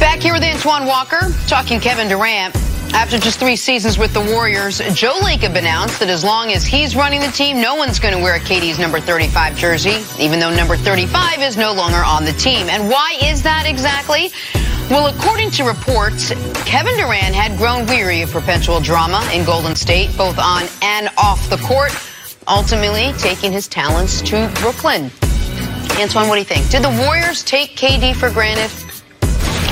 Back here with Antoine Walker, talking Kevin Durant. After just 3 seasons with the Warriors, Joe Lacob announced that as long as he's running the team, no one's going to wear KD's number 35 jersey, even though number 35 is no longer on the team. And why is that exactly? Well, according to reports, Kevin Durant had grown weary of perpetual drama in Golden State, both on and off the court, ultimately taking his talents to Brooklyn. Antoine, what do you think? Did the Warriors take KD for granted?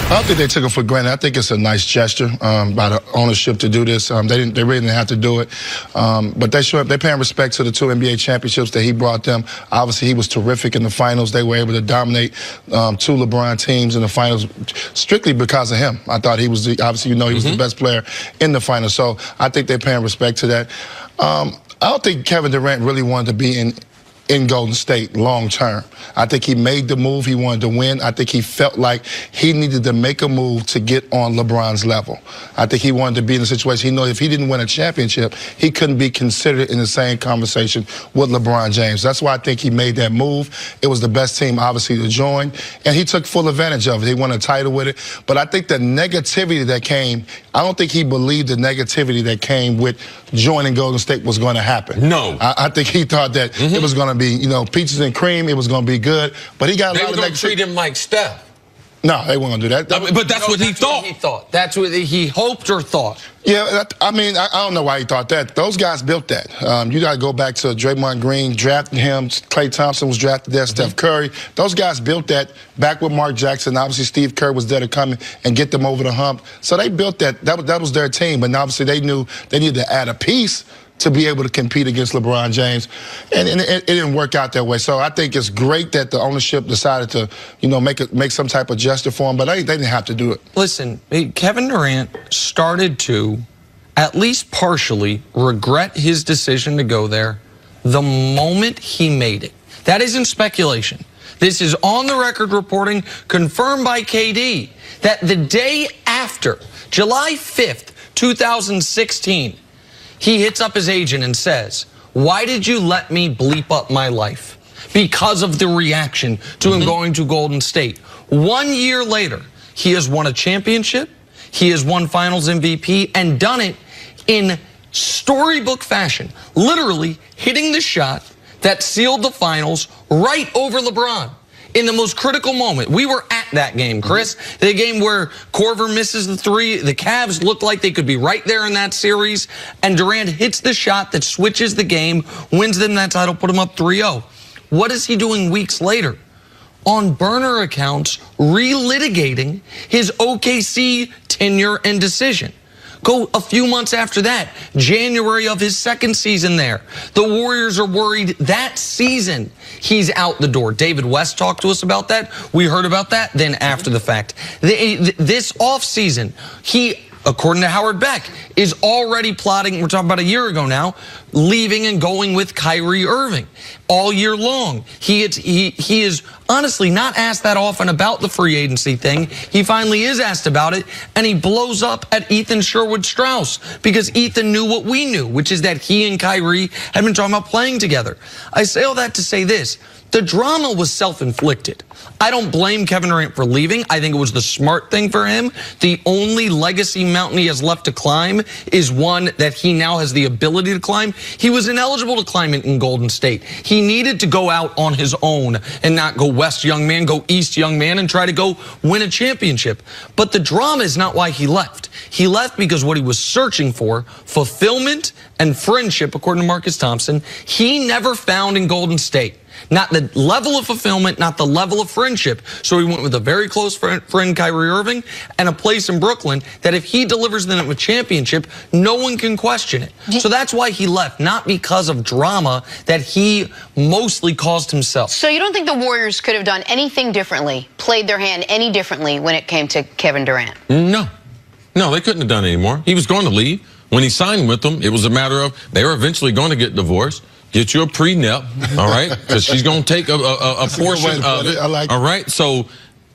I don't think they took it for granted. I think it's a nice gesture by the ownership to do this. They really didn't have to do it, but they're paying respect to the 2 NBA championships that he brought them. Obviously, he was terrific in the finals. They were able to dominate 2 LeBron teams in the finals strictly because of him. I thought he was obviously, he was the best player in the finals. So I think they're paying respect to that. I don't think Kevin Durant really wanted to be in Golden State long term. I think he made the move. He wanted to win. I think he felt like he needed to make a move to get on LeBron's level. I think he wanted to be in a situation. He knew if he didn't win a championship, he couldn't be considered in the same conversation with LeBron James. That's why I think he made that move. It was the best team, obviously, to join, and he took full advantage of it. He won a title with it. But I think the negativity that came, I don't think he believed the negativity that came with joining Golden State was going to happen. No. I think he thought that it was going to be, peaches and cream. It was going to be good. But he got a lot of negativity. They were going to treat him like Steph. No, they weren't going to do that. But that's what he thought. That's what he hoped or thought. Yeah, I don't know why he thought that. Those guys built that. You got to go back to Draymond Green, drafting him. Klay Thompson was drafted there, Steph Curry. Those guys built that back with Mark Jackson. Obviously, Steve Kerr was there to come and get them over the hump. So they built that. That was their team. But obviously, they knew they needed to add a piece to be able to compete against LeBron James. And it didn't work out that way. So I think it's great that the ownership decided to, make some type of gesture for him, but they didn't have to do it. Listen, Kevin Durant started to, at least partially, regret his decision to go there the moment he made it. That isn't speculation. This is on the record reporting, confirmed by KD, that the day after, July 5th, 2016, he hits up his agent and says, "Why did you let me bleep up my life?" Because of the reaction to him going to Golden State. 1 year later, he has won a championship, he has won Finals MVP, and done it in storybook fashion, literally hitting the shot that sealed the finals right over LeBron. In the most critical moment. We were at that game, Chris. The game where Korver misses the 3. The Cavs looked like they could be right there in that series. And Durant hits the shot that switches the game, wins them that title, put them up 3-0. What is he doing weeks later? On burner accounts, relitigating his OKC tenure and decision. Go a few months after that, January of his 2nd season there. The Warriors are worried that season he's out the door. David West talked to us about that. We heard about that then after the fact. This offseason, he, according to Howard Beck, is already plotting, we're talking about a year ago now, leaving and going with Kyrie Irving all year long. He is honestly not asked that often about the free agency thing. He finally is asked about it, and he blows up at Ethan Sherwood Strauss because Ethan knew what we knew, which is that he and Kyrie had been talking about playing together. I say all that to say this. The drama was self-inflicted. I don't blame Kevin Durant for leaving. I think it was the smart thing for him. The only legacy mountain he has left to climb is one that he now has the ability to climb. He was ineligible to climb it in Golden State. He needed to go out on his own and not go west, young man, go east, young man, and try to go win a championship. But the drama is not why he left. He left because what he was searching for, fulfillment and friendship, according to Marcus Thompson, he never found in Golden State. Not the level of fulfillment, not the level of friendship. So he went with a very close friend, Kyrie Irving, and a place in Brooklyn that if he delivers them a championship, no one can question it. So that's why he left, not because of drama that he mostly caused himself. So you don't think the Warriors could have done anything differently, played their hand any differently when it came to Kevin Durant? No, they couldn't have done it anymore. He was going to leave. When he signed with them, it was a matter of they were eventually going to get divorced. Get you a prenup, all right? Because she's going to take a portion of it, all right? So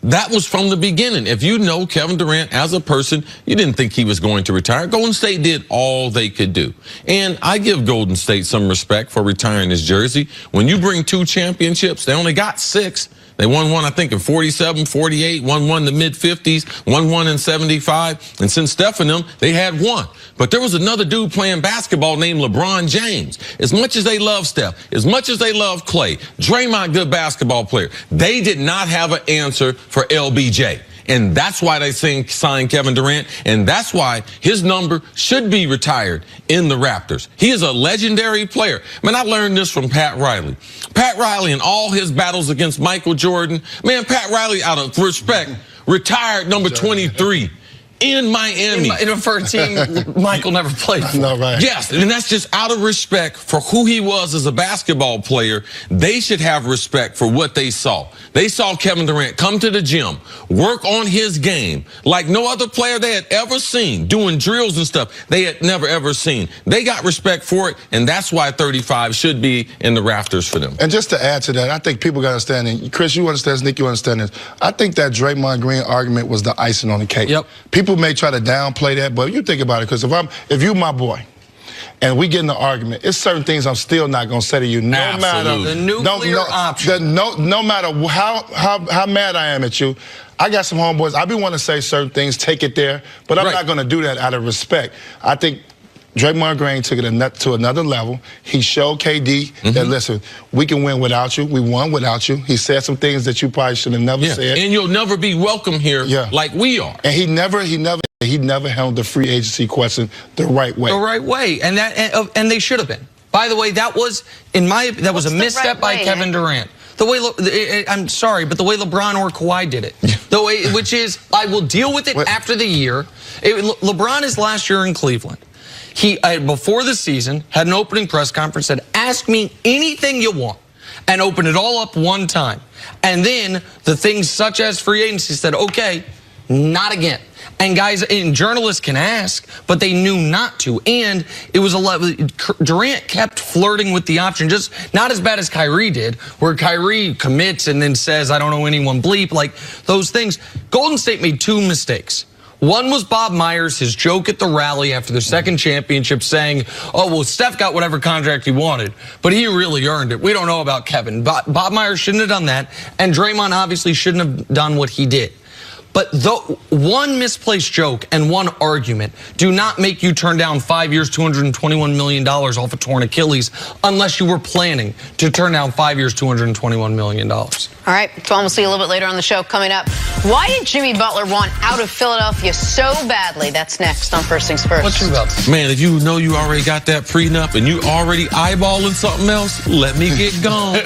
that was from the beginning. If you know Kevin Durant as a person, you didn't think he was going to retire. Golden State did all they could do. And I give Golden State some respect for retiring his jersey. When you bring 2 championships, they only got 6. They won one, I think, in 47, 48, won one in the mid-50s, won one in 75. And since Steph and them, they had one. But there was another dude playing basketball named LeBron James. As much as they love Steph, as much as they love Clay, Draymond, good basketball player, they did not have an answer for LBJ. And that's why they signed Kevin Durant, and that's why his number should be retired in the Raptors. He is a legendary player. Man, I learned this from Pat Riley. Pat Riley and all his battles against Michael Jordan, man, Pat Riley, out of respect, retired number 23 in Miami. For a team Michael never played for. No, right. Yes, and that's just out of respect for who he was as a basketball player. They should have respect for what they saw. They saw Kevin Durant come to the gym, work on his game like no other player they had ever seen, doing drills and stuff they had never, ever seen. They got respect for it, and that's why 35 should be in the rafters for them. And just to add to that, I think people got to understand, and Chris, you understand this, Nick, you understand this. I think that Draymond Green argument was the icing on the cake. Yep. People may try to downplay that, but you think about it, because if you my boy, and we get in the argument, it's certain things I'm still not going to say to you, no matter the nuclear option. No matter how mad I am at you. I got some homeboys. I be want to say certain things, take it there, but I'm not going to do that out of respect. I think Draymond Green took it to another level. He showed KD that, listen, we can win without you. We won without you. He said some things that you probably should have never said. And you'll never be welcome here like we are. And he never handled the free agency question the right way. The right way, and they should have been. By the way, that was a misstep by Kevin Durant. The way I'm sorry, but the way LeBron or Kawhi did it, which is I will deal with it after the year. LeBron is last year in Cleveland. He before the season had an opening press conference, said, "Ask me anything you want," and opened it all up one time. And then the things such as free agency said, "Okay, not again." And guys and journalists can ask, but they knew not to. And it was Durant kept flirting with the option, just not as bad as Kyrie did, where Kyrie commits and then says, "I don't know anyone bleep," like those things. Golden State made two mistakes. One was Bob Myers, his joke at the rally after their second championship, saying, "Oh, well, Steph got whatever contract he wanted, but he really earned it. We don't know about Kevin." Bob Myers shouldn't have done that, and Draymond obviously shouldn't have done what he did. But one misplaced joke and one argument do not make you turn down 5 years, $221 million off a torn Achilles unless you were planning to turn down 5 years, $221 million. All right, so we'll see you a little bit later on the show. Coming up, why did Jimmy Butler want out of Philadelphia so badly? That's next on First Things First. What's your Butler? Man, if you know you already got that prenup and you already eyeballing something else, let me get gone.